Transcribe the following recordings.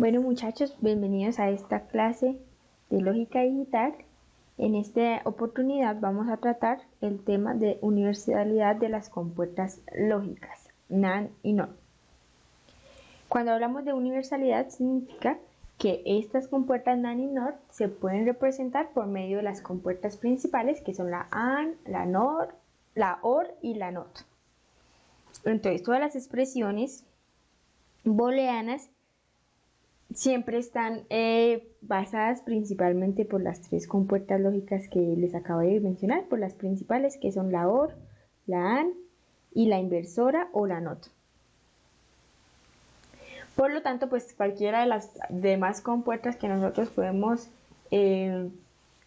Bueno muchachos, bienvenidos a esta clase de lógica digital. En esta oportunidad vamos a tratar el tema de universalidad de las compuertas lógicas, NaN y NOR. Cuando hablamos de universalidad significa que estas compuertas NaN y NOR se pueden representar por medio de las compuertas principales, que son la AND, la NOR, la OR y la NOT. Entonces todas las expresiones booleanas siempre están basadas principalmente por las tres compuertas lógicas que les acabo de mencionar, por las principales, que son la OR, la AND y la inversora o la NOT. Por lo tanto, pues cualquiera de las demás compuertas que nosotros podemos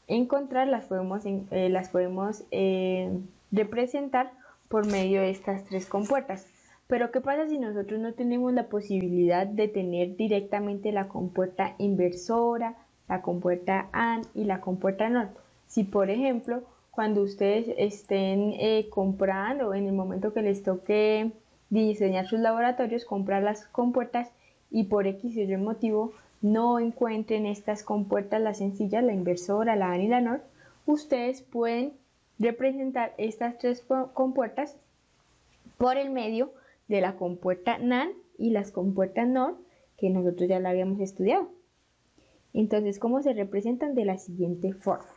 encontrar las podemos representar por medio de estas tres compuertas. Pero ¿qué pasa si nosotros no tenemos la posibilidad de tener directamente la compuerta inversora, la compuerta AND y la compuerta NOT? Si por ejemplo, cuando ustedes estén comprando, en el momento que les toque diseñar sus laboratorios, comprar las compuertas y por X o Y motivo no encuentren estas compuertas, las sencillas, la inversora, la AND y la NOT, ustedes pueden representar estas tres compuertas por el medio de la compuerta NaN y las compuertas NOR, que nosotros ya la habíamos estudiado. Entonces, ¿cómo se representan? De la siguiente forma.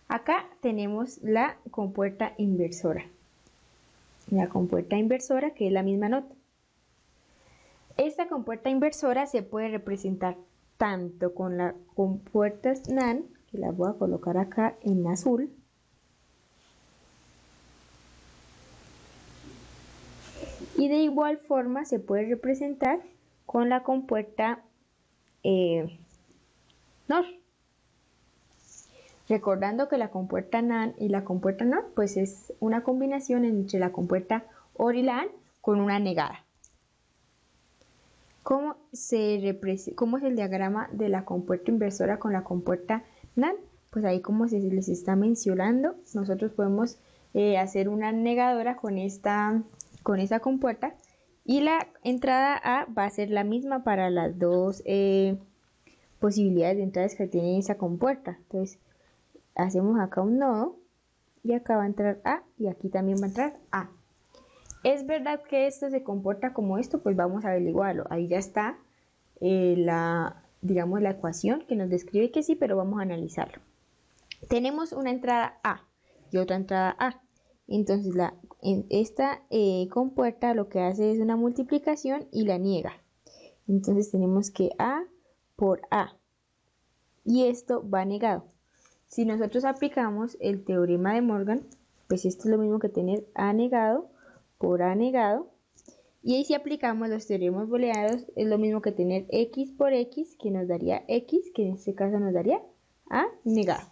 Acá tenemos la compuerta inversora. La compuerta inversora, que es la misma nota. Esta compuerta inversora se puede representar tanto con las compuertas NaN, que las voy a colocar acá en azul, y de igual forma se puede representar con la compuerta NOR. Recordando que la compuerta NaN y la compuerta NOR pues es una combinación entre la compuerta OR y la AND con una negada. ¿Cómo es el diagrama de la compuerta inversora con la compuerta NaN? Pues ahí, como se les está mencionando, nosotros podemos hacer una negadora con esta compuerta, y la entrada A va a ser la misma para las dos posibilidades de entradas que tiene esa compuerta. Entonces hacemos acá un nodo y acá va a entrar A y aquí también va a entrar A. ¿Es verdad que esto se comporta como esto? Pues vamos a averiguarlo. Ahí ya está la ecuación que nos describe que sí, pero vamos a analizarlo. Tenemos una entrada A y otra entrada A. Entonces esta compuerta lo que hace es una multiplicación y la niega. Entonces tenemos que A por A, y esto va negado. Si nosotros aplicamos el teorema de Morgan, pues esto es lo mismo que tener A negado por A negado. Y ahí si aplicamos los teoremas booleanos es lo mismo que tener X por X, que nos daría X, que en este caso nos daría A negado.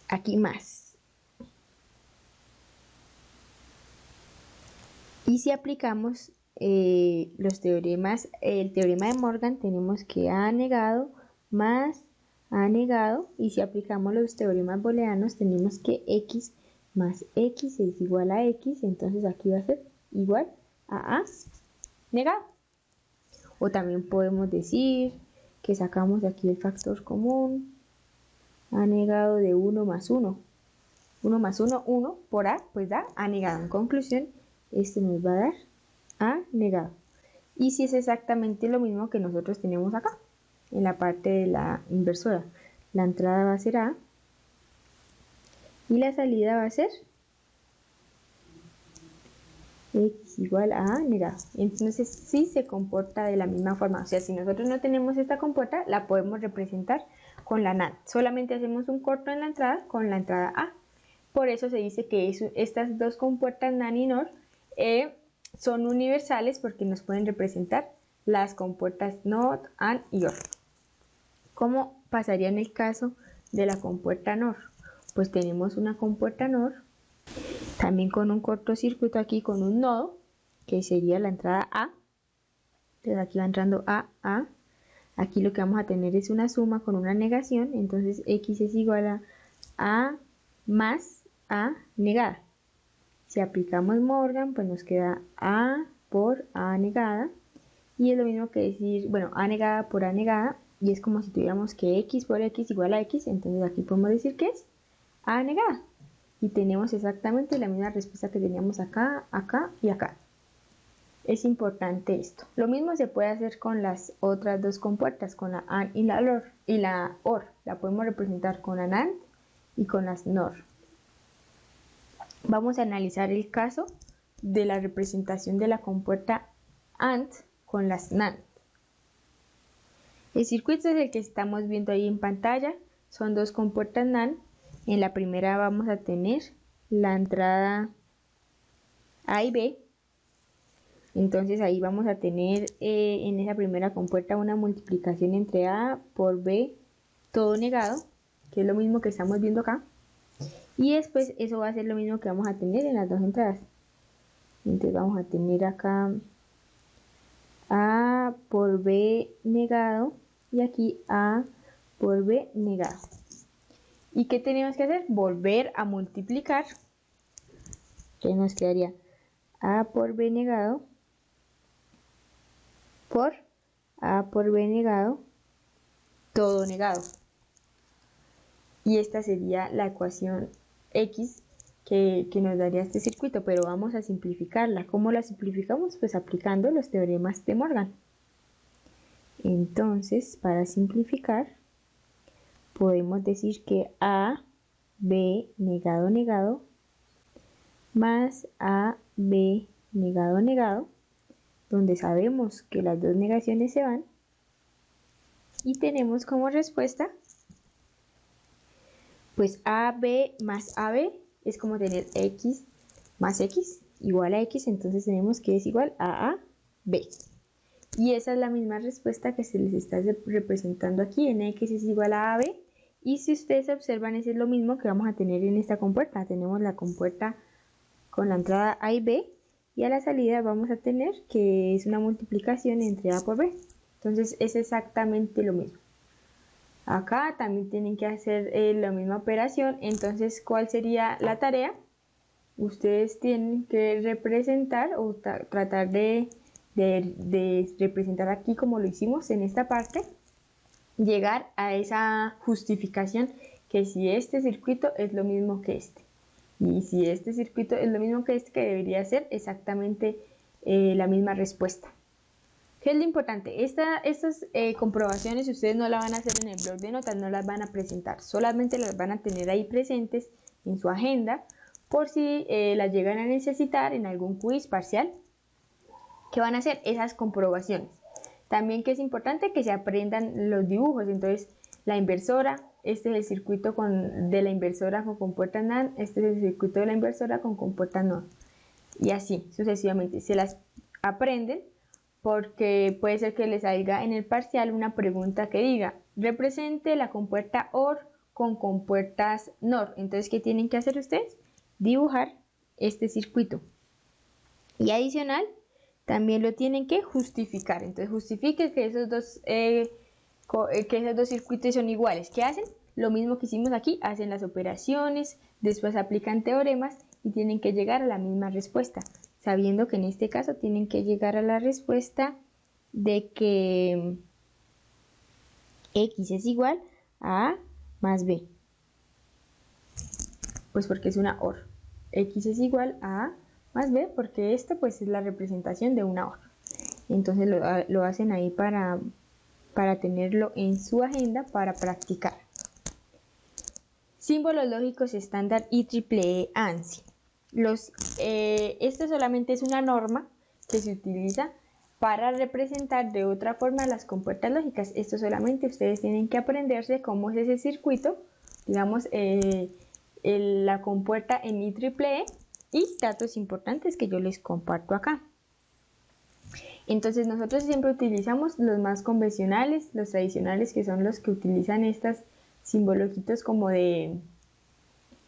Aquí más. Y si aplicamos los teoremas, el teorema de Morgan, tenemos que A negado más A negado, y si aplicamos los teoremas booleanos tenemos que X más X es igual a X, entonces aquí va a ser igual a A negado. O también podemos decir que sacamos aquí el factor común, A negado de 1 más 1. 1 más 1, 1 por A, pues da A negado. En conclusión, este nos va a dar A negado. Y si es exactamente lo mismo que nosotros tenemos acá, en la parte de la inversora. La entrada va a ser A y la salida va a ser X igual a A negado. Entonces sí se comporta de la misma forma. O sea, si nosotros no tenemos esta compuerta, la podemos representar con la NaN. Solamente hacemos un corto en la entrada con la entrada A. Por eso se dice que estas dos compuertas NaN y NOR son universales, porque nos pueden representar las compuertas NOT, AND y OR. ¿Cómo pasaría en el caso de la compuerta NOR? Pues tenemos una compuerta NOR también con un cortocircuito aquí, con un nodo, que sería la entrada A. Entonces aquí va entrando A. Aquí lo que vamos a tener es una suma con una negación, entonces X es igual a más A negada. Si aplicamos Morgan, pues nos queda A por A negada, y es lo mismo que decir, bueno, A negada por A negada, y es como si tuviéramos que X por X igual a X, entonces aquí podemos decir que es A negada, y tenemos exactamente la misma respuesta que teníamos acá, acá y acá. Es importante esto. Lo mismo se puede hacer con las otras dos compuertas, con la AND y la OR. La podemos representar con la NAND y con las NOR. Vamos a analizar el caso de la representación de la compuerta AND con las NAND. El circuito es el que estamos viendo ahí en pantalla. Son dos compuertas NAND. En la primera vamos a tener la entrada A y B. Entonces ahí vamos a tener en esa primera compuerta una multiplicación entre A por B todo negado, que es lo mismo que estamos viendo acá. Y después eso va a ser lo mismo que vamos a tener en las dos entradas. Entonces vamos a tener acá A por B negado y aquí A por B negado. ¿Y qué tenemos que hacer? Volver a multiplicar. Entonces nos quedaría A por B negado por A por B negado todo negado. Y esta sería la ecuación X que nos daría este circuito, pero vamos a simplificarla. ¿Cómo la simplificamos? Pues aplicando los teoremas de Morgan. Entonces, para simplificar, podemos decir que A, B negado negado más A, B negado negado, donde sabemos que las dos negaciones se van, y tenemos como respuesta pues AB más AB es como tener X más X igual a X, entonces tenemos que es igual a AB. Y esa es la misma respuesta que se les está representando aquí, en X es igual a AB. Y si ustedes observan, eso es lo mismo que vamos a tener en esta compuerta. Tenemos la compuerta con la entrada A y B, y a la salida vamos a tener que es una multiplicación entre A por B. Entonces es exactamente lo mismo. Acá también tienen que hacer la misma operación. Entonces, ¿cuál sería la tarea? Ustedes tienen que representar o tratar de representar aquí como lo hicimos en esta parte, llegar a esa justificación que si este circuito es lo mismo que este, y si este circuito es lo mismo que este, que debería ser exactamente la misma respuesta. ¿Qué es lo importante? Estas comprobaciones ustedes no las van a hacer en el blog de notas, no las van a presentar, solamente las van a tener ahí presentes en su agenda por si las llegan a necesitar en algún quiz parcial. ¿Qué van a hacer? Esas comprobaciones. También que es importante que se aprendan los dibujos, entonces la inversora, este es el circuito de la inversora con compuerta NAND, este es el circuito de la inversora con compuerta NOR, y así sucesivamente. Se las aprenden porque puede ser que les salga en el parcial una pregunta que diga represente la compuerta OR con compuertas NOR. Entonces, ¿qué tienen que hacer ustedes? Dibujar este circuito. Y adicional, también lo tienen que justificar. Entonces, justifiquen que esos dos circuitos son iguales. ¿Qué hacen? Lo mismo que hicimos aquí, hacen las operaciones, después aplican teoremas y tienen que llegar a la misma respuesta, sabiendo que en este caso tienen que llegar a la respuesta de que X es igual a A más B. Pues porque es una OR. X es igual a A más B porque esta pues es la representación de una OR. Entonces lo hacen ahí para tenerlo en su agenda para practicar. Símbolos lógicos estándar IEEE ANSI. Esto solamente es una norma que se utiliza para representar de otra forma las compuertas lógicas. Esto solamente ustedes tienen que aprenderse cómo es ese circuito, digamos, la compuerta en IEEE y datos importantes que yo les comparto acá. Entonces nosotros siempre utilizamos los más convencionales, los tradicionales, que son los que utilizan estas simbologitos como de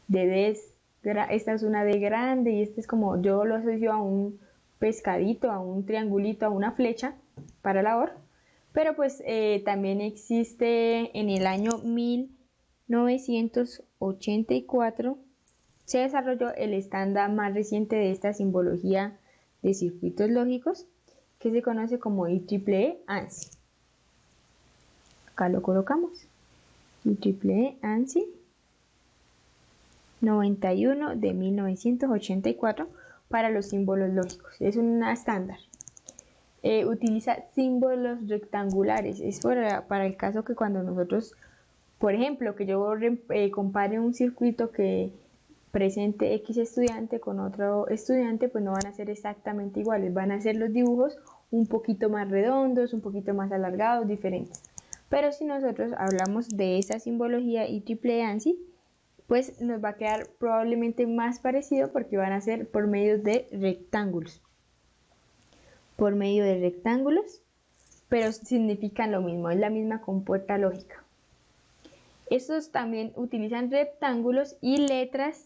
D. Esta es una D grande y este es como, yo lo asocio a un pescadito, a un triangulito, a una flecha para la OR. Pero pues también existe en el año 1984 se desarrolló el estándar más reciente de esta simbología de circuitos lógicos, que se conoce como IEEE ANSI. Acá lo colocamos. IEEE ANSI 91 de 1984 para los símbolos lógicos. Es una estándar. Utiliza símbolos rectangulares. Es para el caso que cuando nosotros, por ejemplo, que yo compare un circuito que presente X estudiante con otro estudiante, pues no van a ser exactamente iguales. Van a ser los dibujos un poquito más redondos, un poquito más alargados, diferentes. Pero si nosotros hablamos de esa simbología IEEE ANSI, pues nos va a quedar probablemente más parecido porque van a ser por medio de rectángulos. Por medio de rectángulos, pero significan lo mismo, es la misma compuerta lógica. Estos también utilizan rectángulos y letras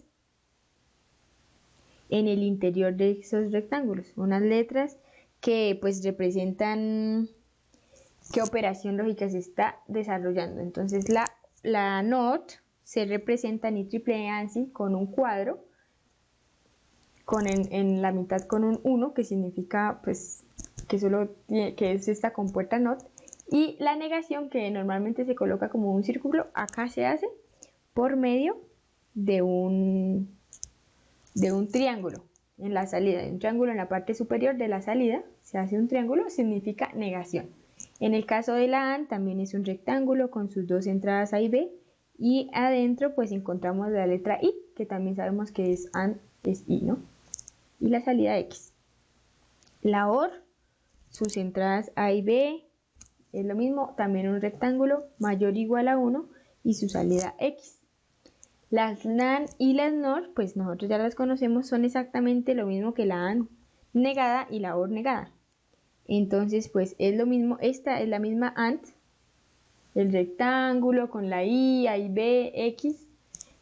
en el interior de esos rectángulos. Unas letras que pues representan qué operación lógica se está desarrollando. Entonces la NOT se representa en IEEE ANSI con un cuadro, en la mitad con un 1, que significa pues que es esta compuerta NOT, y la negación, que normalmente se coloca como un círculo, acá se hace por medio de un triángulo en la salida, un triángulo en la parte superior de la salida, se hace un triángulo, significa negación. En el caso de la AND también es un rectángulo con sus dos entradas A y B, y adentro pues encontramos la letra I, que también sabemos que es AND, es I, ¿no? Y la salida X. La OR, sus entradas A y B, es lo mismo, también un rectángulo mayor o igual a 1 y su salida X. Las NAND y las NOR, pues nosotros ya las conocemos, son exactamente lo mismo que la AND negada y la OR negada. Entonces, pues es lo mismo, esta es la misma AND, el rectángulo con la I, A y B, X,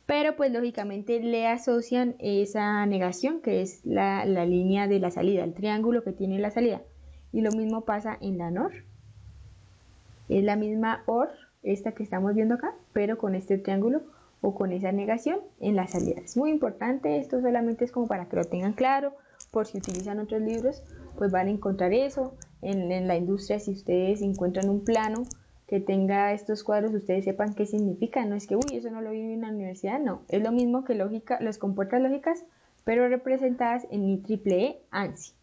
pero pues lógicamente le asocian esa negación, que es la línea de la salida, el triángulo que tiene la salida. Y lo mismo pasa en la NOR. Es la misma OR, esta que estamos viendo acá, pero con este triángulo o con esa negación en la salida. Es muy importante, esto solamente es como para que lo tengan claro, por si utilizan otros libros, pues van a encontrar eso. En la industria, si ustedes encuentran un plano que tenga estos cuadros, ustedes sepan qué significa. No es que, uy, eso no lo vi en la universidad, no. Es lo mismo que las compuertas lógicas, pero representadas en IEEE ANSI.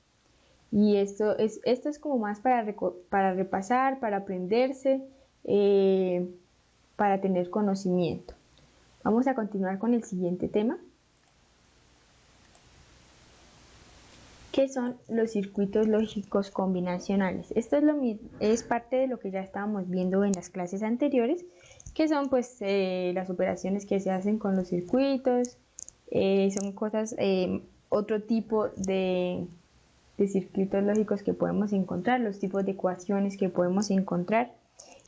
Y esto es como más para repasar, para aprenderse, para tener conocimiento. Vamos a continuar con el siguiente tema, que son los circuitos lógicos combinacionales. Esto es parte de lo que ya estábamos viendo en las clases anteriores, que son pues las operaciones que se hacen con los circuitos, son cosas, otro tipo de circuitos lógicos que podemos encontrar, los tipos de ecuaciones que podemos encontrar.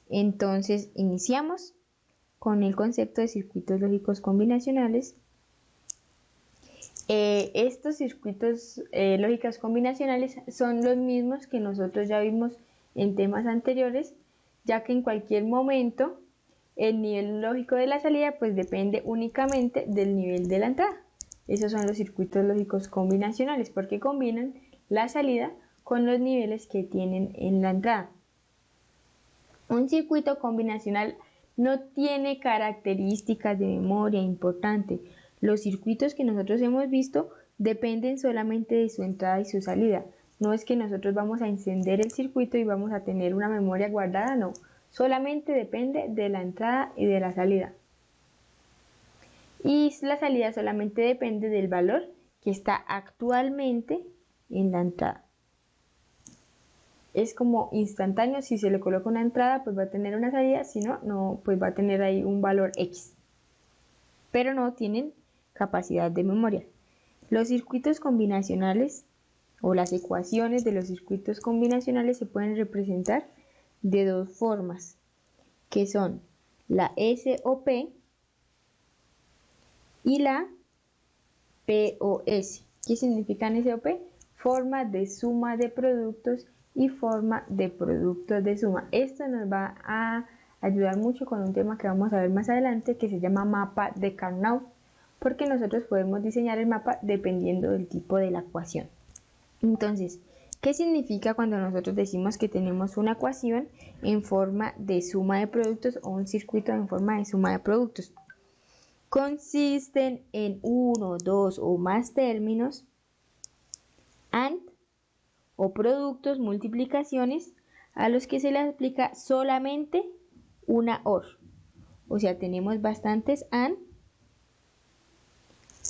Entonces iniciamos con el concepto de circuitos lógicos combinacionales. Estos circuitos lógicos combinacionales son los mismos que nosotros ya vimos en temas anteriores, ya que en cualquier momento el nivel lógico de la salida pues depende únicamente del nivel de la entrada. Esos son los circuitos lógicos combinacionales, porque combinan la salida con los niveles que tienen en la entrada. Un circuito combinacional no tiene características de memoria importante. Los circuitos que nosotros hemos visto dependen solamente de su entrada y su salida. No es que nosotros vamos a encender el circuito y vamos a tener una memoria guardada, no. Solamente depende de la entrada y de la salida. Y la salida solamente depende del valor que está actualmente en la entrada. Es como instantáneo, si se le coloca una entrada pues va a tener una salida, si no, pues va a tener ahí un valor X. Pero no tienen capacidad de memoria. Los circuitos combinacionales o las ecuaciones de los circuitos combinacionales se pueden representar de dos formas, que son la SOP y la POS. ¿Qué significan SOP? Forma de suma de productos y forma de productos de suma. Esto nos va a ayudar mucho con un tema que vamos a ver más adelante, que se llama mapa de Carnot, porque nosotros podemos diseñar el mapa dependiendo del tipo de la ecuación. Entonces, ¿Qué significa cuando nosotros decimos que tenemos una ecuación en forma de suma de productos o un circuito en forma de suma de productos? Consisten en uno, dos o más términos, AND o productos, multiplicaciones, a los que se le aplica solamente una OR. O sea, tenemos bastantes AND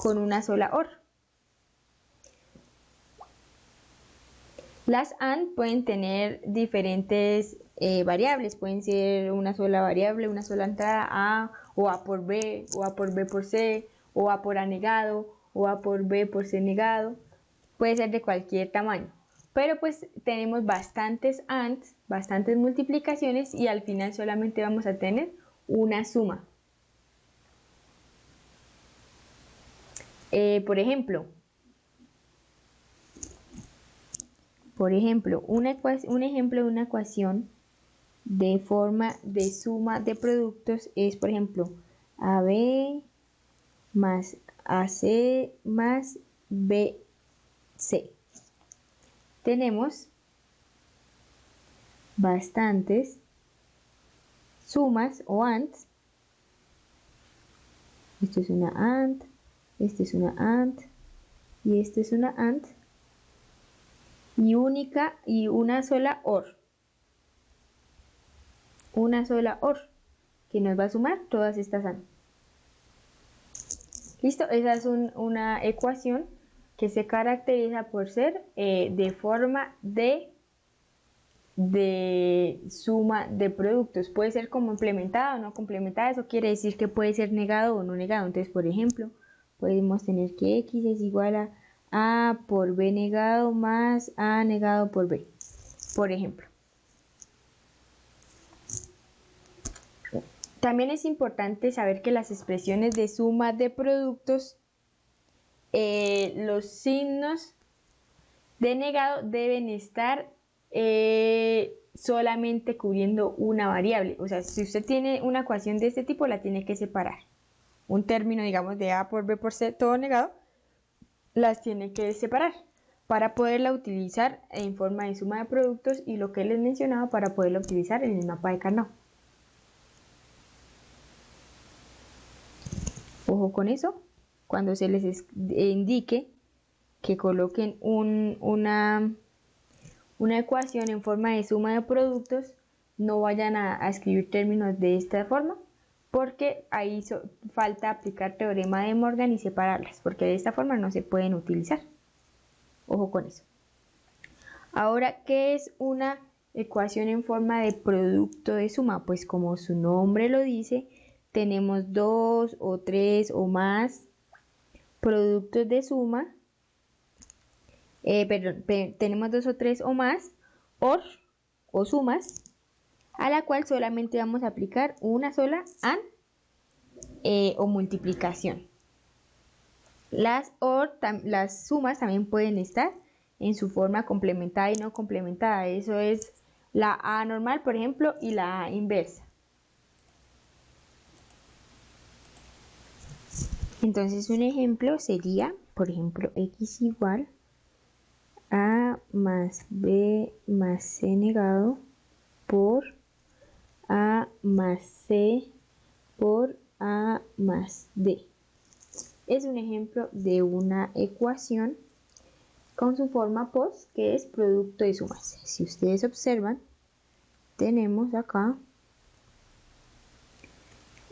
con una sola OR. Las AND pueden tener diferentes variables, pueden ser una sola variable, una sola entrada A, o A por B, o A por B por C, o A por A negado, o A por B por C negado. Puede ser de cualquier tamaño. Pero pues tenemos bastantes AND, bastantes multiplicaciones y al final solamente vamos a tener una suma. Por ejemplo, un ejemplo de una ecuación de forma de suma de productos es, por ejemplo, AB más AC más BC. Tenemos bastantes sumas o ANDs. Esto es una AND, esta es una AND y esta es una AND. Y una sola OR. Una sola OR que nos va a sumar todas estas AND. Listo, esa es una ecuación que se caracteriza por ser de forma de suma de productos. Puede ser complementada o no complementada, eso quiere decir que puede ser negado o no negado. Entonces, por ejemplo, podemos tener que X es igual a A por B negado más A negado por B, por ejemplo. También es importante saber que las expresiones de suma de productos, los signos de negado deben estar solamente cubriendo una variable. O sea, si usted tiene una ecuación de este tipo, la tiene que separar. Un término, digamos, de A por B por C, todo negado, las tiene que separar para poderla utilizar en forma de suma de productos y lo que les mencionaba para poderla utilizar en el mapa de Carnot. Ojo con eso, cuando se les indique que coloquen una ecuación en forma de suma de productos, no vayan a escribir términos de esta forma, porque ahí falta aplicar teorema de Morgan y separarlas, porque de esta forma no se pueden utilizar. Ojo con eso. Ahora, ¿qué es una ecuación en forma de producto de suma? Pues como su nombre lo dice, tenemos dos o tres o más productos de suma. Tenemos dos o tres o más OR o sumas, a la cual solamente vamos a aplicar una sola AND o multiplicación. Las sumas también pueden estar en su forma complementada y no complementada. Eso es la A normal, por ejemplo, y la A inversa. Entonces un ejemplo sería, por ejemplo, X igual A más B más C negado por A más C por A más D. Es un ejemplo de una ecuación con su forma post, que es producto de sumas. Si ustedes observan, tenemos acá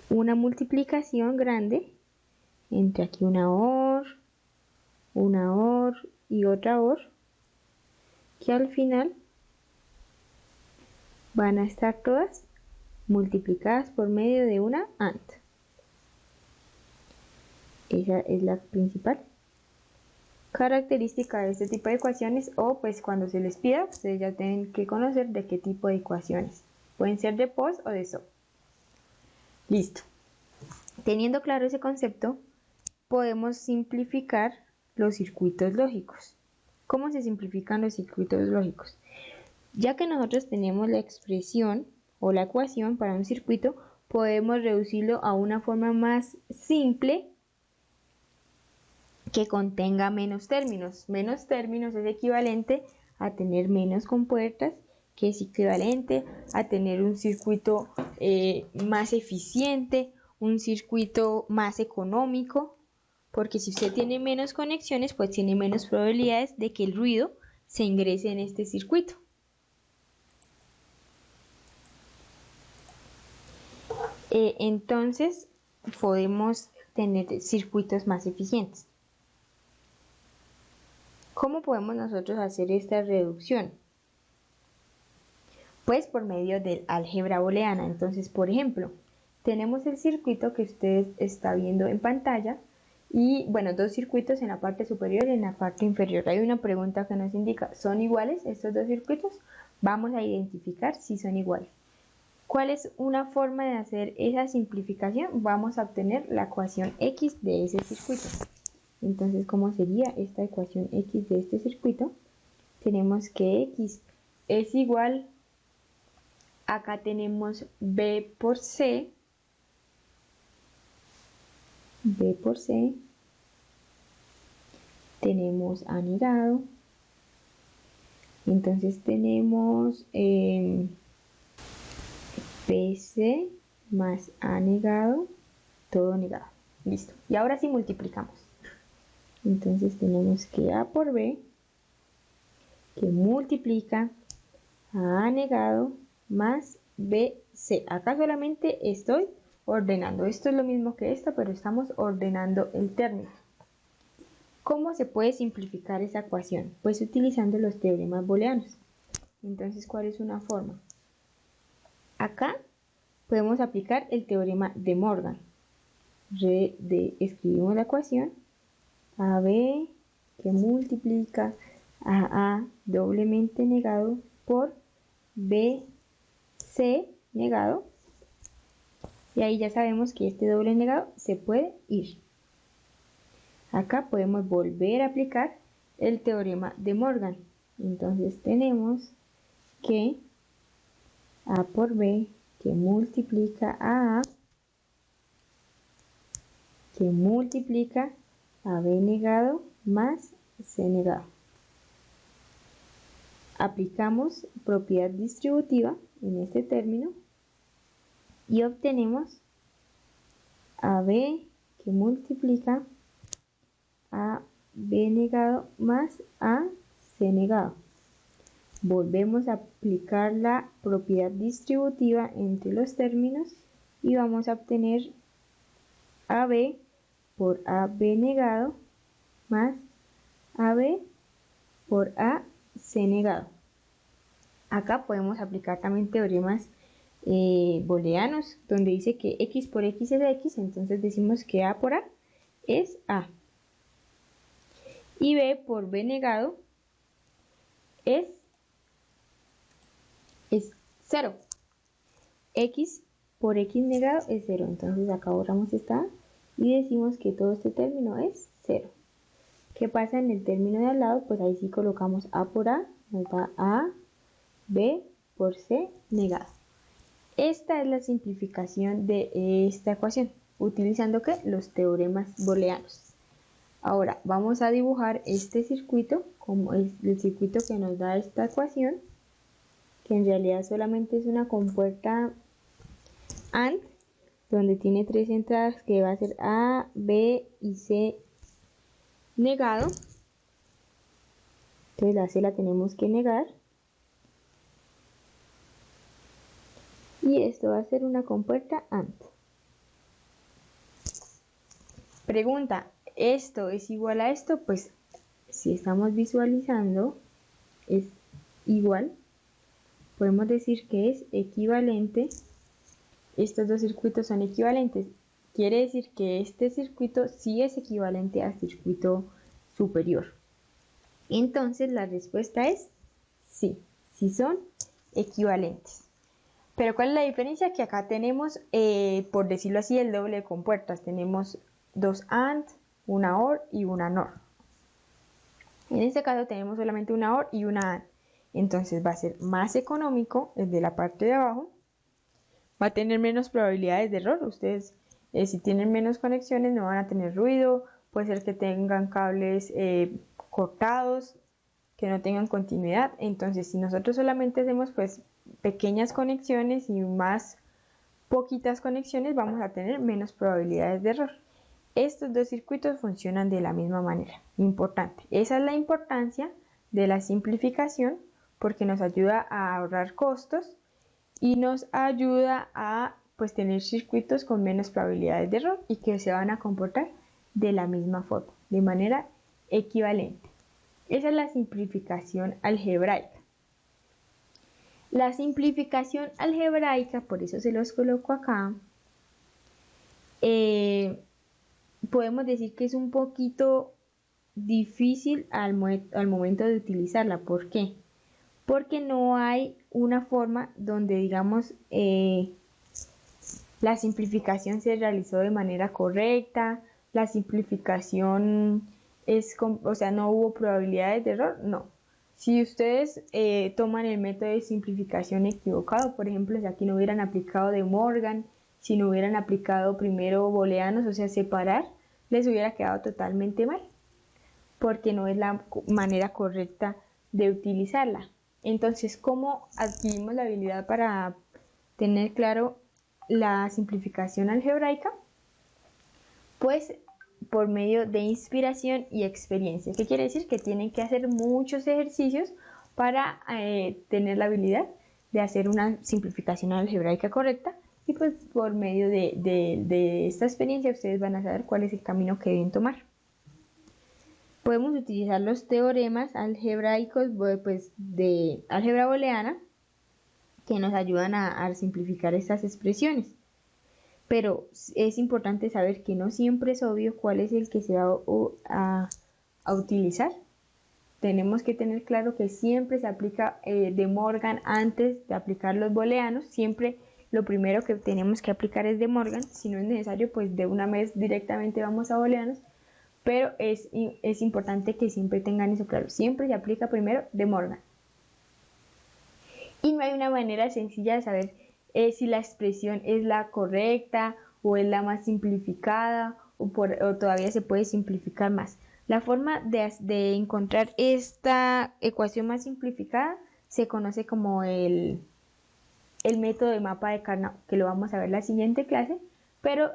una multiplicación grande entre aquí una OR y otra OR, que al final van a estar todas multiplicadas por medio de una AND. Esa es la principal característica de este tipo de ecuaciones, o pues cuando se les pida, ustedes ya tienen que conocer de qué tipo de ecuaciones. Pueden ser de post o de SOP. Listo. Teniendo claro ese concepto, podemos simplificar los circuitos lógicos. ¿Cómo se simplifican los circuitos lógicos? Ya que nosotros tenemos la expresión o la ecuación para un circuito, podemos reducirlo a una forma más simple que contenga menos términos. Menos términos es equivalente a tener menos compuertas, que es equivalente a tener un circuito más eficiente, un circuito más económico, porque si usted tiene menos conexiones, pues tiene menos probabilidades de que el ruido se ingrese en este circuito. Entonces podemos tener circuitos más eficientes. ¿Cómo podemos nosotros hacer esta reducción? Pues por medio del álgebra booleana. Entonces, por ejemplo, tenemos el circuito que usted está viendo en pantalla y, bueno, dos circuitos en la parte superior y en la parte inferior. Hay una pregunta que nos indica, ¿son iguales estos dos circuitos? Vamos a identificar si son iguales. ¿Cuál es una forma de hacer esa simplificación? Vamos a obtener la ecuación X de ese circuito. Entonces, ¿cómo sería esta ecuación X de este circuito? Tenemos que X es igual, acá tenemos B por C, tenemos A negado, entonces tenemos BC más A negado, todo negado. Listo. Y ahora sí multiplicamos. Entonces tenemos que A por B, que multiplica a A negado más BC. Acá solamente estoy ordenando. Esto es lo mismo que esto, pero estamos ordenando el término. ¿Cómo se puede simplificar esa ecuación? Pues utilizando los teoremas booleanos. Entonces, ¿cuál es una forma? Acá podemos aplicar el teorema de Morgan. Escribimos la ecuación AB que multiplica a A doblemente negado por BC negado. Y ahí ya sabemos que este doble negado se puede ir. Acá podemos volver a aplicar el teorema de Morgan. Entonces tenemos que A por B que multiplica a A que multiplica a B negado más C negado. Aplicamos propiedad distributiva en este término y obtenemos a B que multiplica a B negado más a C negado. Volvemos a aplicar la propiedad distributiva entre los términos y vamos a obtener AB por AB negado más AB por AC negado. Acá podemos aplicar también teoremas booleanos, donde dice que X por X es X, entonces decimos que A por A es A. Y B por B negado es 0. X por X negado es 0. Entonces acá borramos esta A y decimos que todo este término es 0. ¿Qué pasa en el término de al lado? Pues ahí sí colocamos A por A, nos da A, B por C negado. Esta es la simplificación de esta ecuación, utilizando ¿qué? Los teoremas booleanos. Ahora vamos a dibujar este circuito como es el circuito que nos da esta ecuación, que en realidad solamente es una compuerta AND, donde tiene tres entradas que va a ser A, B y C negado. Entonces la C la tenemos que negar. Y esto va a ser una compuerta AND. Pregunta, ¿esto es igual a esto? Pues si estamos visualizando, es igual. Podemos decir que es equivalente. Estos dos circuitos son equivalentes. Quiere decir que este circuito sí es equivalente al circuito superior. Entonces la respuesta es sí, sí son equivalentes. Pero ¿cuál es la diferencia? Que acá tenemos, por decirlo así, el doble de compuertas. Tenemos dos AND, una OR y una NOR. En este caso tenemos solamente una OR y una AND. Entonces va a ser más económico el de la parte de abajo. Va a tener menos probabilidades de error. Ustedes, si tienen menos conexiones, no van a tener ruido. Puede ser que tengan cables cortados, que no tengan continuidad. Entonces, si nosotros solamente hacemos pues pequeñas conexiones y más poquitas conexiones, vamos a tener menos probabilidades de error. Estos dos circuitos funcionan de la misma manera. Importante. Esa es la importancia de la simplificación, porque nos ayuda a ahorrar costos y nos ayuda a pues tener circuitos con menos probabilidades de error y que se van a comportar de la misma forma, de manera equivalente. Esa es la simplificación algebraica. La simplificación algebraica, por eso se los coloco acá, podemos decir que es un poquito difícil al momento de utilizarla. ¿Por qué? Porque no hay una forma donde, digamos, la simplificación se realizó de manera correcta, la simplificación o sea, no hubo probabilidades de error, no. Si ustedes toman el método de simplificación equivocado, por ejemplo, si aquí no hubieran aplicado De Morgan, si no hubieran aplicado primero booleanos, o sea, separar, les hubiera quedado totalmente mal, porque no es la manera correcta de utilizarla. Entonces, ¿cómo adquirimos la habilidad para tener claro la simplificación algebraica? Pues por medio de inspiración y experiencia. ¿Qué quiere decir? Que tienen que hacer muchos ejercicios para tener la habilidad de hacer una simplificación algebraica correcta, y pues por medio de esta experiencia ustedes van a saber cuál es el camino que deben tomar. Podemos utilizar los teoremas algebraicos pues, de álgebra booleana, que nos ayudan a simplificar estas expresiones. Pero es importante saber que no siempre es obvio cuál es el que se va a utilizar. Tenemos que tener claro que siempre se aplica De Morgan antes de aplicar los booleanos. Siempre lo primero que tenemos que aplicar es De Morgan. Si no es necesario, pues de una vez directamente vamos a booleanos. Pero es importante que siempre tengan eso claro. Siempre se aplica primero De Morgan. Y no hay una manera sencilla de saber si la expresión es la correcta o es la más simplificada o todavía se puede simplificar más. La forma de encontrar esta ecuación más simplificada se conoce como el método de mapa de Carnot, que lo vamos a ver en la siguiente clase, pero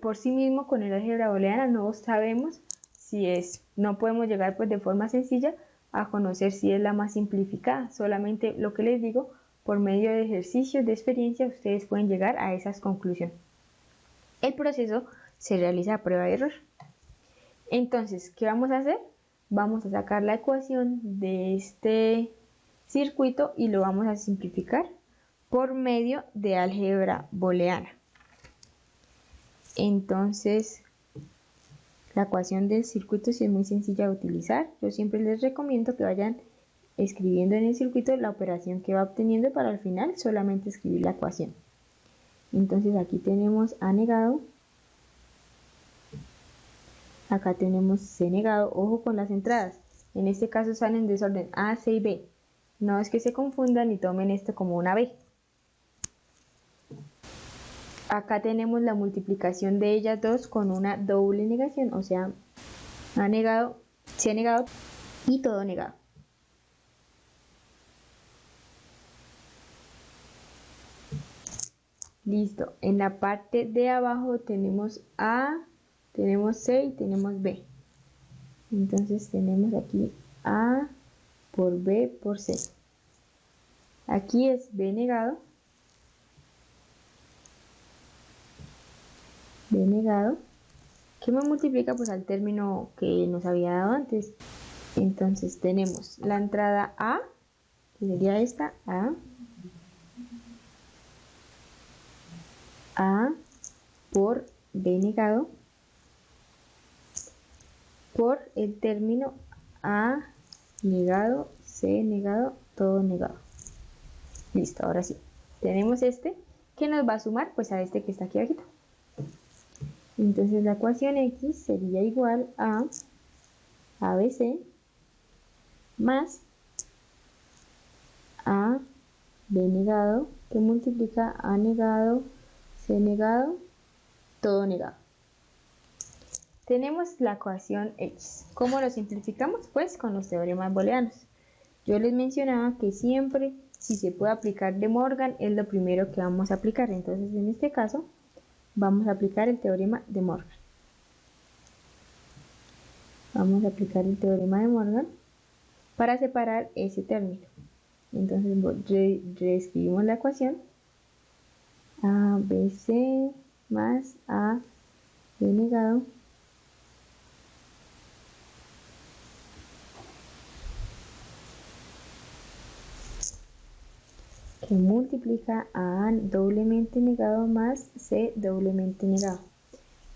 por sí mismo con el álgebra booleana no sabemos si no podemos llegar pues de forma sencilla a conocer si es la más simplificada. Solamente lo que les digo, por medio de ejercicios de experiencia ustedes pueden llegar a esas conclusiones. El proceso se realiza a prueba de error. Entonces, ¿qué vamos a hacer? Vamos a sacar la ecuación de este circuito y lo vamos a simplificar por medio de álgebra booleana. Entonces, la ecuación del circuito sí es muy sencilla de utilizar. Yo siempre les recomiendo que vayan escribiendo en el circuito la operación que va obteniendo para al final solamente escribir la ecuación. Entonces aquí tenemos A negado, acá tenemos C negado. Ojo con las entradas, en este caso salen en desorden A, C y B. No es que se confundan y tomen esto como una B. Acá tenemos la multiplicación de ellas dos con una doble negación, o sea, A negado, C negado y todo negado. Listo, en la parte de abajo tenemos A, tenemos C y tenemos B. Entonces tenemos aquí A por B por C. Aquí es B negado. B negado. ¿Qué me multiplica? Pues al término que nos había dado antes. Entonces tenemos la entrada A, que sería esta, A por B negado, por el término A negado, C negado, todo negado. Listo, ahora sí. Tenemos este que nos va a sumar pues a este que está aquí abajito. Entonces la ecuación X sería igual a ABC más A B negado que multiplica A negado, C negado, todo negado. Tenemos la ecuación X. ¿Cómo lo simplificamos? Pues con los teoremas booleanos. Yo les mencionaba que siempre, si se puede aplicar De Morgan, es lo primero que vamos a aplicar. Entonces, en este caso, vamos a aplicar el teorema de Morgan. Vamos a aplicar el teorema de Morgan para separar ese término. Entonces, reescribimos la ecuación. ABC más AB negado que multiplica a A doblemente negado más C doblemente negado.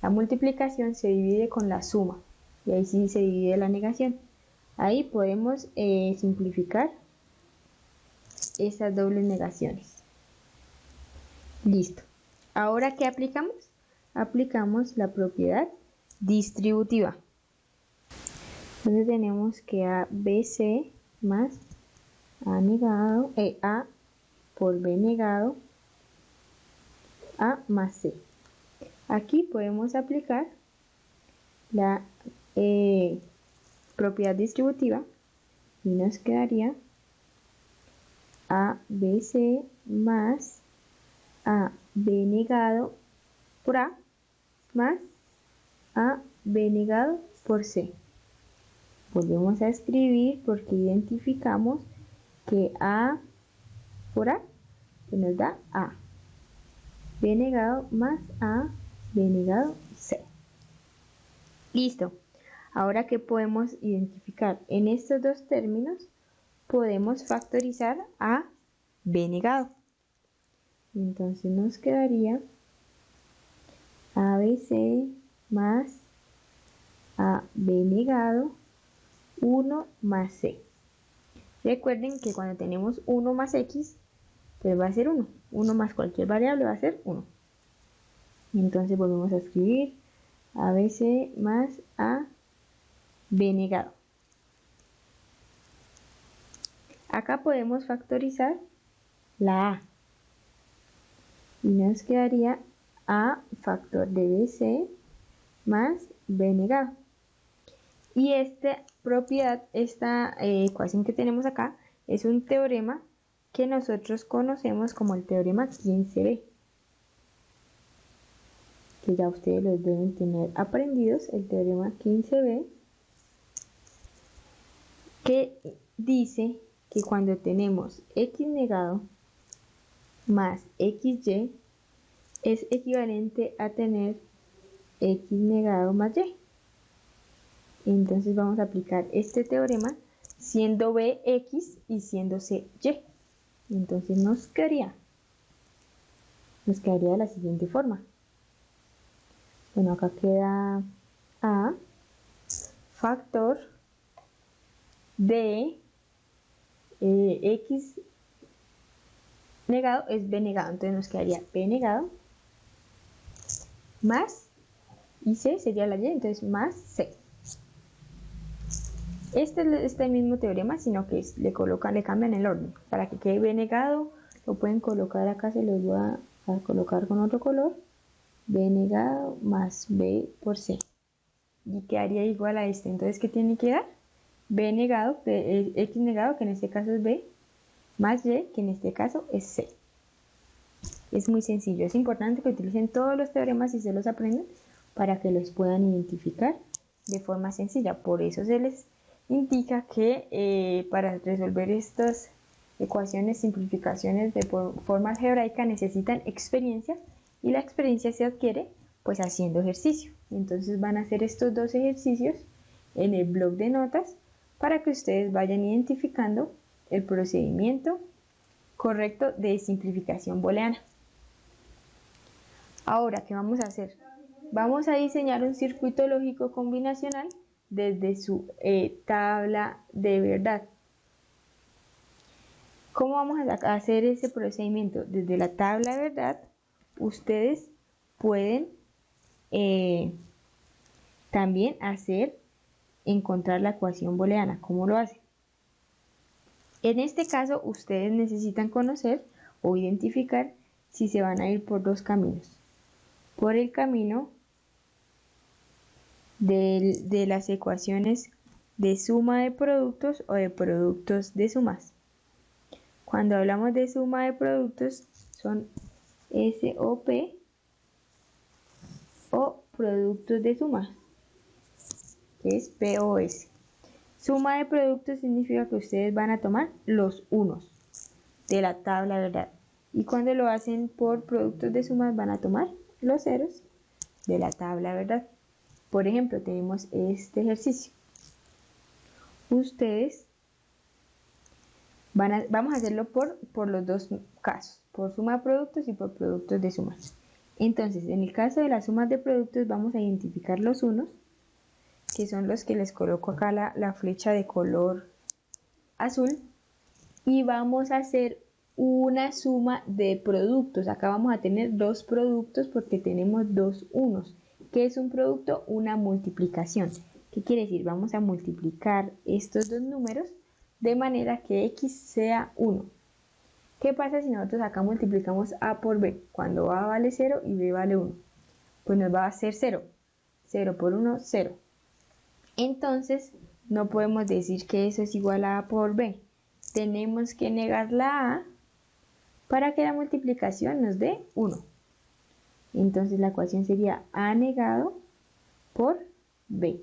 La multiplicación se divide con la suma y ahí sí se divide la negación. Ahí podemos simplificar esas dobles negaciones. Listo. Ahora, ¿qué aplicamos? Aplicamos la propiedad distributiva. Entonces tenemos que ABC más A negado, A por B negado, A más C. Aquí podemos aplicar la propiedad distributiva y nos quedaría ABC más AB negado por A más AB negado por C. Volvemos a escribir porque identificamos que A por A nos da A. B negado más A, B negado, C. Listo. Ahora que podemos identificar en estos dos términos, podemos factorizar a B negado. Entonces nos quedaría ABC más AB negado 1 más C. Recuerden que cuando tenemos 1 más X, pues va a ser 1. 1 más cualquier variable va a ser 1. Entonces volvemos a escribir ABC más AB negado. Acá podemos factorizar la A. Y nos quedaría A factor de BC más B negado. Y esta propiedad, esta ecuación que tenemos acá, es un teorema que nosotros conocemos como el teorema 15b. Que ya ustedes los deben tener aprendidos, el teorema 15b, que dice que cuando tenemos x negado más xy es equivalente a tener x negado más y. Entonces vamos a aplicar este teorema siendo b x y siendo c y. Entonces nos quedaría de la siguiente forma. Bueno, acá queda a factor de x negado es b negado. Entonces nos quedaría b negado más y c sería la y, entonces más c. Este es este mismo teorema, sino que le cambian el orden. Para que quede b negado, lo pueden colocar acá, se los voy a colocar con otro color. B negado más B por C. Y quedaría igual a este. Entonces, ¿qué tiene que dar? B negado, X negado, que en este caso es B, más Y, que en este caso es C. Es muy sencillo. Es importante que utilicen todos los teoremas y se los aprendan para que los puedan identificar de forma sencilla. Por eso se les indica que para resolver estas ecuaciones, simplificaciones de forma algebraica necesitan experiencia y la experiencia se adquiere pues haciendo ejercicio. Entonces van a hacer estos dos ejercicios en el blog de notas para que ustedes vayan identificando el procedimiento correcto de simplificación booleana. Ahora, ¿qué vamos a hacer? Vamos a diseñar un circuito lógico combinacional desde su tabla de verdad. ¿Cómo vamos a hacer ese procedimiento? Desde la tabla de verdad, ustedes pueden también encontrar la ecuación booleana. ¿Cómo lo hacen? En este caso, ustedes necesitan conocer o identificar si se van a ir por dos caminos. Por el camino de las ecuaciones de suma de productos o de productos de sumas. Cuando hablamos de suma de productos son SOP o productos de suma, que es POS. Suma de productos significa que ustedes van a tomar los unos de la tabla, ¿verdad? Y cuando lo hacen por productos de sumas van a tomar los ceros de la tabla, ¿verdad? Por ejemplo, tenemos este ejercicio. Ustedes vamos a hacerlo por los dos casos, por suma de productos y por productos de sumas. Entonces, en el caso de las sumas de productos vamos a identificar los unos, que son los que les coloco acá la flecha de color azul, y vamos a hacer una suma de productos. Acá vamos a tener dos productos porque tenemos dos unos. ¿Qué es un producto? Una multiplicación. ¿Qué quiere decir? Vamos a multiplicar estos dos números de manera que x sea 1. ¿Qué pasa si nosotros acá multiplicamos a por b? Cuando a vale 0 y b vale 1, pues nos va a hacer 0. 0 por 1, 0. Entonces, no podemos decir que eso es igual a por b. Tenemos que negar la a para que la multiplicación nos dé 1. Entonces, la ecuación sería a negado por b.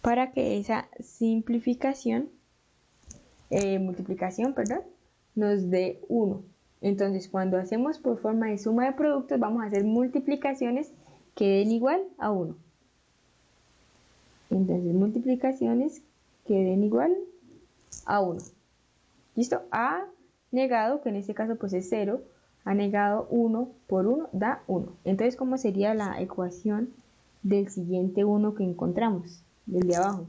Para que esa multiplicación, nos dé 1. Entonces, cuando hacemos por forma de suma de productos, vamos a hacer multiplicaciones que den igual a 1. Entonces, multiplicaciones que den igual a 1. ¿Listo? A negado, que en este caso pues es 0, a negado 1 por 1 da 1. Entonces, ¿cómo sería la ecuación del siguiente 1 que encontramos? Del de abajo.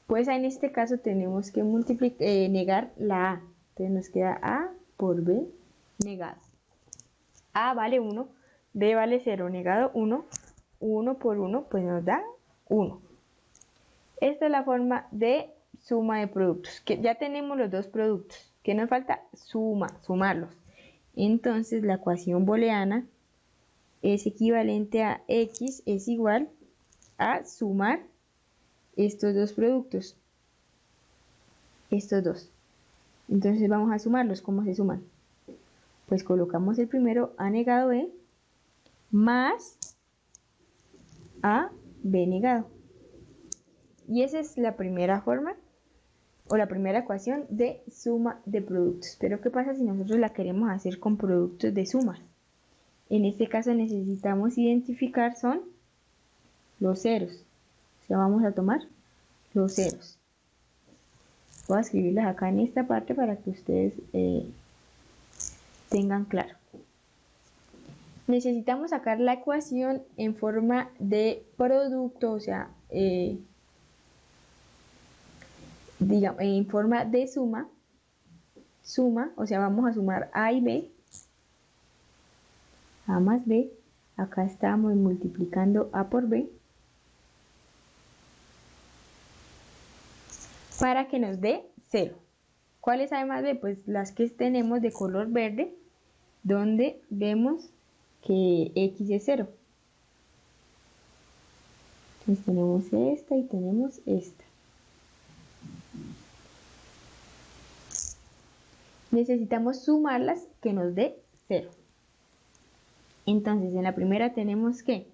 Pues en este caso tenemos que negar la a. Entonces nos queda a por b negado. A vale 1, b vale 0, negado 1, 1 por 1 pues nos da 1. Esta es la forma de suma de productos, que ya tenemos los dos productos. ¿Qué nos falta? Sumarlos. Entonces la ecuación booleana es equivalente a x es igual a sumar estos dos productos. Estos dos. Entonces vamos a sumarlos. ¿Cómo se suman? Pues colocamos el primero a negado b más a b negado. Y esa es la primera forma o la primera ecuación de suma de productos. Pero ¿qué pasa si nosotros la queremos hacer con productos de suma? En este caso necesitamos identificar son los ceros. O sea, vamos a tomar los ceros. Voy a escribirlas acá en esta parte para que ustedes tengan claro. Necesitamos sacar la ecuación en forma de producto, o sea, digamos, en forma de suma, o sea, vamos a sumar a y b, a más b, acá estamos multiplicando a por b, para que nos dé 0. ¿Cuáles a más b? Pues las que tenemos de color verde, donde vemos que x es 0. Entonces tenemos esta y tenemos esta. Necesitamos sumarlas que nos dé 0. Entonces en la primera tenemos que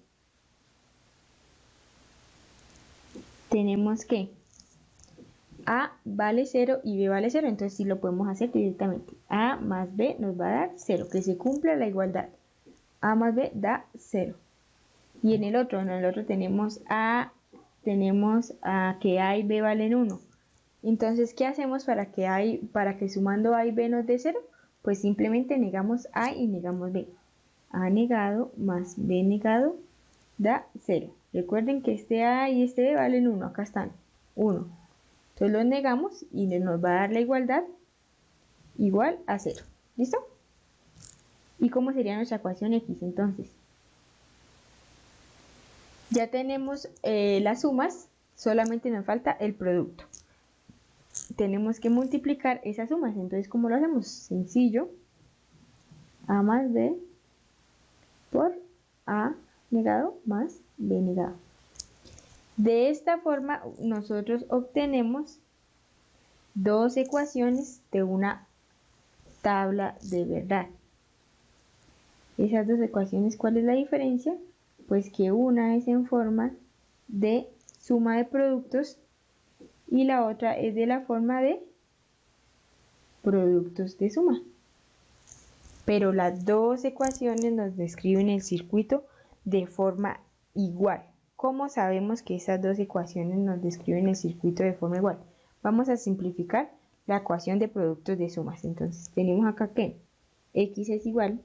a vale 0 y b vale 0, entonces sí lo podemos hacer directamente. A más b nos va a dar 0, que se cumpla la igualdad. A más b da 0. Y en el otro tenemos que a y b valen 1. Entonces, ¿qué hacemos para que sumando a y b nos dé 0? Pues simplemente negamos a y negamos b. A negado más b negado da 0. Recuerden que este a y este b valen 1. Acá están, 1. Entonces los negamos y nos va a dar la igualdad igual a 0. ¿Listo? ¿Y cómo sería nuestra ecuación x entonces? Ya tenemos las sumas, solamente nos falta el producto. Tenemos que multiplicar esas sumas, entonces ¿cómo lo hacemos? Sencillo, a más b por a negado más b negado. De esta forma nosotros obtenemos dos ecuaciones de una tabla de verdad. Esas dos ecuaciones, ¿cuál es la diferencia? Pues que una es en forma de suma de productos y la otra es de la forma de productos de suma. Pero las dos ecuaciones nos describen el circuito de forma igual. ¿Cómo sabemos que esas dos ecuaciones nos describen el circuito de forma igual? Vamos a simplificar la ecuación de productos de sumas. Entonces tenemos acá que x es igual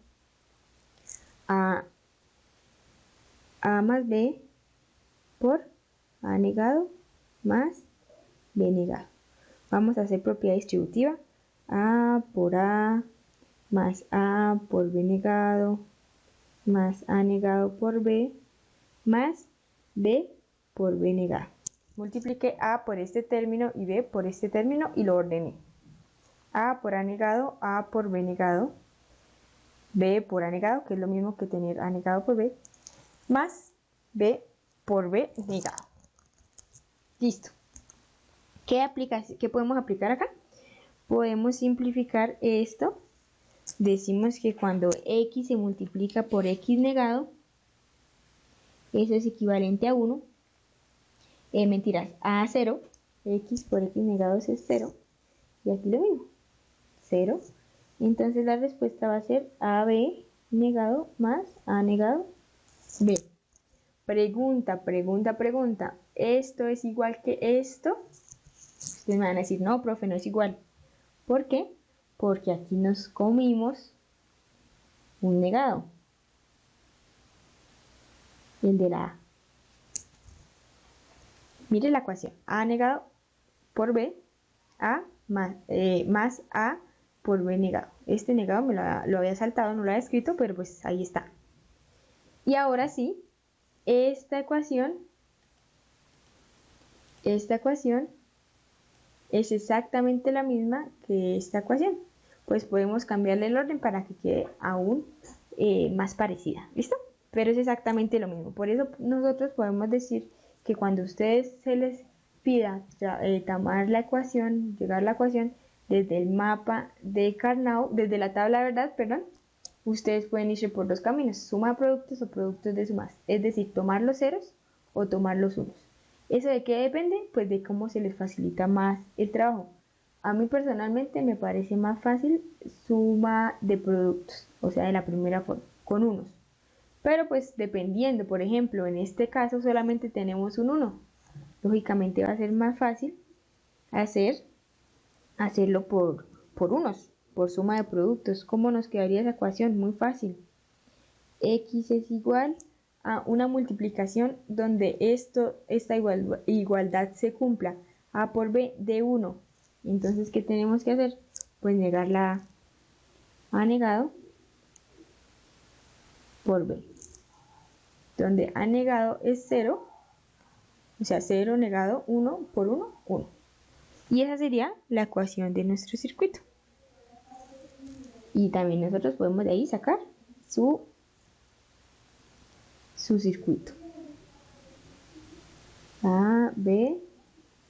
a más b por a negado más b negado. Vamos a hacer propiedad distributiva. A por a más a por b negado más a negado por b más b por b negado. Multipliqué a por este término y b por este término y lo ordené. A por a negado, a por b negado, b por a negado, que es lo mismo que tener a negado por b, más b por b negado. Listo. ¿Qué podemos aplicar acá? Podemos simplificar esto. Decimos que cuando x se multiplica por x negado, eso es equivalente a 1. Mentiras, a 0. X por x negado es 0. Y aquí lo mismo, 0. Entonces la respuesta va a ser AB negado más A negado B. Pregunta. ¿Esto es igual que esto? Ustedes me van a decir, no, profe, no es igual. ¿Por qué? Porque aquí nos comimos un negado. El de la A. Mire la ecuación. A negado por B, A más A por B negado. Este negado lo había saltado, no lo había escrito, pero pues ahí está. Y ahora sí, esta ecuación es exactamente la misma que esta ecuación. Pues podemos cambiarle el orden para que quede aún más parecida. ¿Listo? Pero es exactamente lo mismo. Por eso nosotros podemos decir que cuando a ustedes se les pida tomar la ecuación, llegar a la ecuación desde el mapa de Karnaugh, desde la tabla de verdad, perdón, ustedes pueden irse por dos caminos, suma de productos o productos de sumas, es decir, tomar los ceros o tomar los unos. ¿Eso de qué depende? Pues de cómo se les facilita más el trabajo. A mí personalmente me parece más fácil suma de productos, o sea, de la primera forma, con unos. Pero pues dependiendo, por ejemplo, en este caso solamente tenemos un 1. Lógicamente va a ser más fácil hacerlo por unos, por suma de productos. ¿Cómo nos quedaría esa ecuación? Muy fácil. X es igual a una multiplicación donde esta igualdad se cumpla. A por B de 1. Entonces, ¿qué tenemos que hacer? Pues negar la A negado por B. Donde A negado es 0. O sea, 0 negado, 1 por 1, 1. Y esa sería la ecuación de nuestro circuito. Y también nosotros podemos de ahí sacar su circuito. A, B,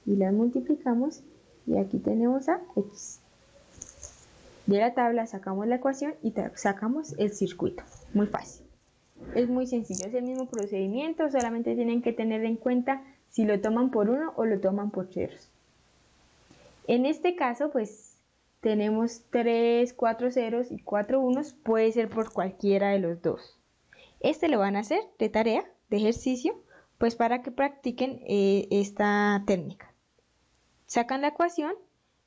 y las multiplicamos. Y aquí tenemos a X. De la tabla sacamos la ecuación y sacamos el circuito. Muy fácil. Es muy sencillo, es el mismo procedimiento, solamente tienen que tener en cuenta si lo toman por 1 o lo toman por ceros. En este caso, pues tenemos 3, 4 ceros y 4 unos, puede ser por cualquiera de los dos. Este lo van a hacer de tarea, de ejercicio, pues para que practiquen esta técnica. Sacan la ecuación,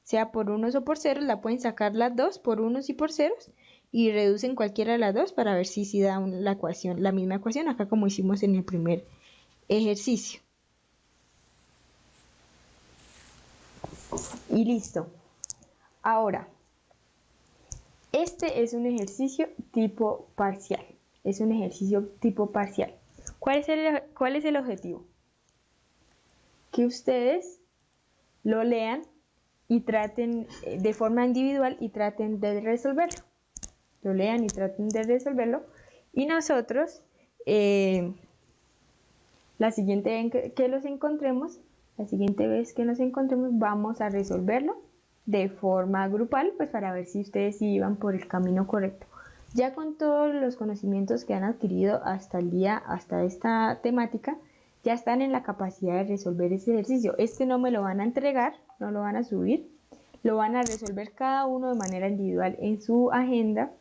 sea por unos o por ceros, la pueden sacar las dos por unos y por ceros y reducen cualquiera de las dos para ver si da la misma ecuación, acá como hicimos en el primer ejercicio. Y listo. Ahora, este es un ejercicio tipo parcial. ¿Cuál es el objetivo? Que ustedes lo lean y traten de forma individual y traten de resolverlo. Lo lean y traten de resolverlo. Y nosotros La siguiente vez que los encontremos, vamos a resolverlo de forma grupal, pues para ver si ustedes sí iban por el camino correcto. Ya con todos los conocimientos que han adquirido hasta esta temática, ya están en la capacidad de resolver ese ejercicio. Este no me lo van a entregar, no lo van a subir, lo van a resolver cada uno de manera individual en su agenda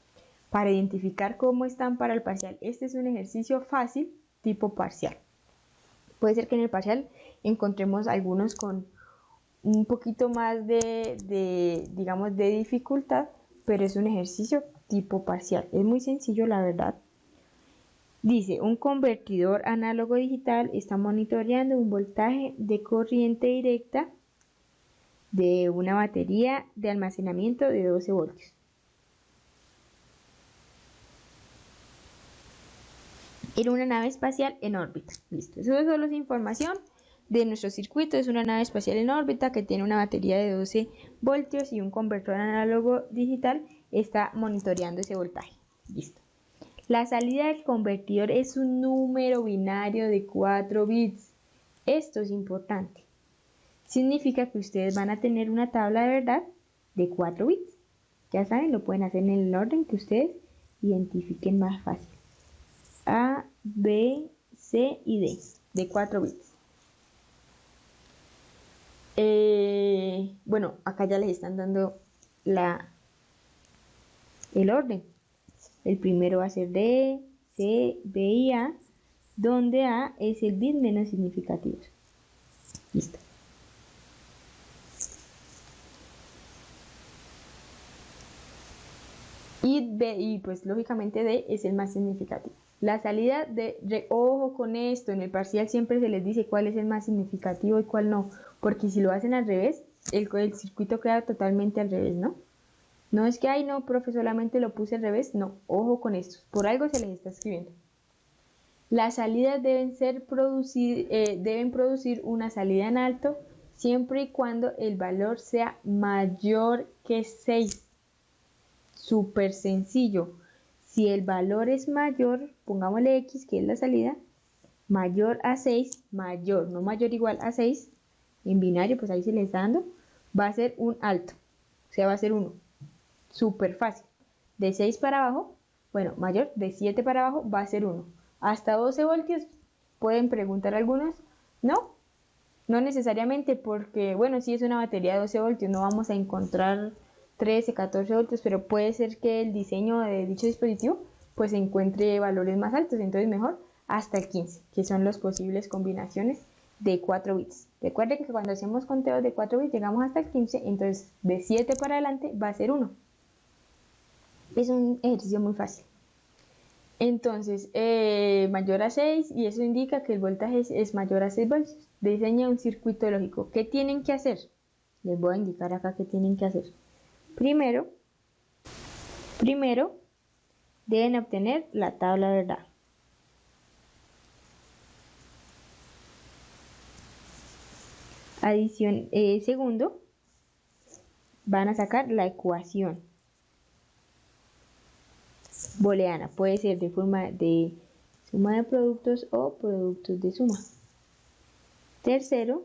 para identificar cómo están para el parcial. Este es un ejercicio fácil, tipo parcial. Puede ser que en el parcial encontremos algunos con un poquito más digamos, de dificultad, pero es un ejercicio tipo parcial. Es muy sencillo, la verdad. Dice, un convertidor análogo digital está monitoreando un voltaje de corriente directa de una batería de almacenamiento de 12 voltios. En una nave espacial en órbita. Listo, eso solo es información de nuestro circuito. Es una nave espacial en órbita que tiene una batería de 12 voltios y un convertidor análogo digital está monitoreando ese voltaje. Listo. La salida del convertidor es un número binario de 4 bits. Esto es importante. Significa que ustedes van a tener una tabla de verdad de 4 bits. Ya saben, lo pueden hacer en el orden que ustedes identifiquen más fácil. A, B, C y D, de 4 bits. Bueno, acá ya les están dando el orden. El primero va a ser D, C, B y A, donde A es el bit menos significativo. Listo. Y pues lógicamente D es el más significativo. La salida ojo con esto, en el parcial siempre se les dice cuál es el más significativo y cuál no, porque si lo hacen al revés, el circuito queda totalmente al revés, ¿no? No es que, ay no, profe, solamente lo puse al revés, no, ojo con esto, por algo se les está escribiendo. Las salidas deben producir una salida en alto siempre y cuando el valor sea mayor que 6. Súper sencillo. Si el valor es mayor, pongámosle X, que es la salida, mayor a 6, mayor, no mayor igual a 6, en binario, pues ahí se le está dando, va a ser un alto, o sea, va a ser 1. Súper fácil. De 6 para abajo, bueno, mayor, de 7 para abajo va a ser 1. Hasta 12 voltios, pueden preguntar algunos, no, no necesariamente porque, bueno, si es una batería de 12 voltios, no vamos a encontrar 13, 14 voltios, pero puede ser que el diseño de dicho dispositivo pues encuentre valores más altos, entonces mejor hasta el 15, que son las posibles combinaciones de 4 bits. Recuerden que cuando hacemos conteos de 4 bits llegamos hasta el 15, entonces de 7 para adelante va a ser 1. Es un ejercicio muy fácil. Entonces, mayor a 6, y eso indica que el voltaje es mayor a 6 voltios. Diseña un circuito lógico. ¿Qué tienen que hacer? Les voy a indicar acá qué tienen que hacer. Primero, deben obtener la tabla de verdad. Segundo, van a sacar la ecuación booleana. Puede ser de forma de suma de productos o productos de suma. Tercero,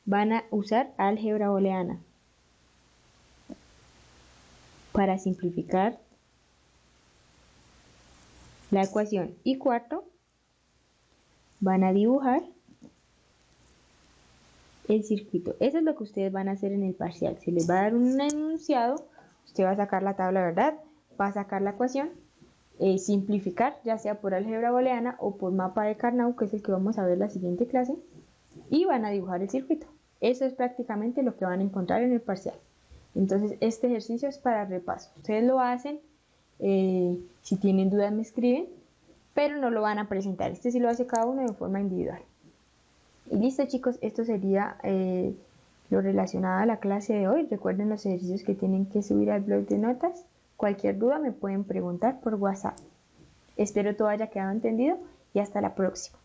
van a usar álgebra booleana para simplificar la ecuación. Y cuarto, van a dibujar el circuito. Eso es lo que ustedes van a hacer en el parcial. Se les va a dar un enunciado, usted va a sacar la tabla de verdad, va a sacar la ecuación, simplificar, ya sea por álgebra booleana o por mapa de Carnot, que es el que vamos a ver en la siguiente clase, y van a dibujar el circuito. Eso es prácticamente lo que van a encontrar en el parcial. Entonces este ejercicio es para repaso. Ustedes lo hacen, si tienen dudas me escriben, pero no lo van a presentar. Este sí lo hace cada uno de forma individual. Y listo, chicos, esto sería lo relacionado a la clase de hoy. Recuerden los ejercicios que tienen que subir al blog de notas. Cualquier duda me pueden preguntar por WhatsApp. Espero todo haya quedado entendido y hasta la próxima.